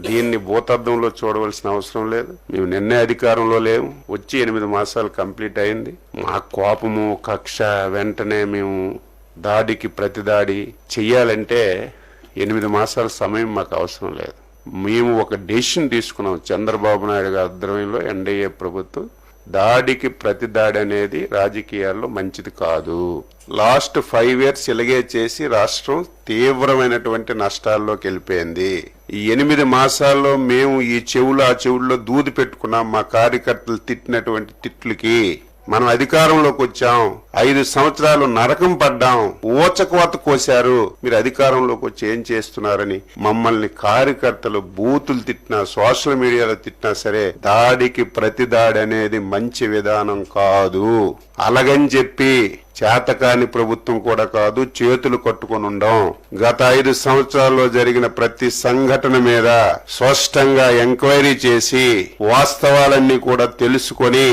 దీన్ని భూతద్దంలో చూడవలసిన అవసరం లేదు. మేము నిన్నే అధికారంలో లేము, వచ్చి 8 మాసాలు కంప్లీట్ అయింది. మా కోపము కక్ష వెంటనే మేము దాడికి ప్రతిదాడి చెయ్యాలంటే 8 మాసాల సమయం మాకు అవసరం లేదు. మేము ఒక డెసిషన్ తీసుకున్నాం. చంద్రబాబు నాయుడు గారి ఆధ్వర్యంలో ఎన్డీఏ ప్రభుత్వం దాడికి ప్రతి దాడి అనేది రాజకీయాల్లో మంచిది కాదు. లాస్ట్ 5 years ఇలాగే చేసి రాష్ట్రం తీవ్రమైనటువంటి నష్టాల్లోకి వెళ్ళిపోయింది. ఈ 8 మాసాల్లో మేము ఈ చెవులు ఆ చెవుల్లో దూది పెట్టుకున్నాం. మా కార్యకర్తలు తిట్టినటువంటి తిట్లకి మనం అధికారంలోకి వచ్చాం. 5 సంవత్సరాలు నరకం పడ్డాం, ఊచకోత కోశారు. మీరు అధికారంలోకి వచ్చి ఏం చేస్తున్నారని మమ్మల్ని కార్యకర్తలు బూతులు తిట్టినా, సోషల్ మీడియాలో తిట్టినా సరే దాడికి ప్రతి దాడి అనేది మంచి విధానం కాదు. అలాగని చెప్పి చేతకాని ప్రభుత్వం కూడా కాదు, చేతులు కట్టుకొని ఉండం. గత 5 సంవత్సరాల్లో జరిగిన ప్రతి సంఘటన మీద స్పష్టంగా ఎంక్వైరీ చేసి వాస్తవాలన్నీ కూడా తెలుసుకొని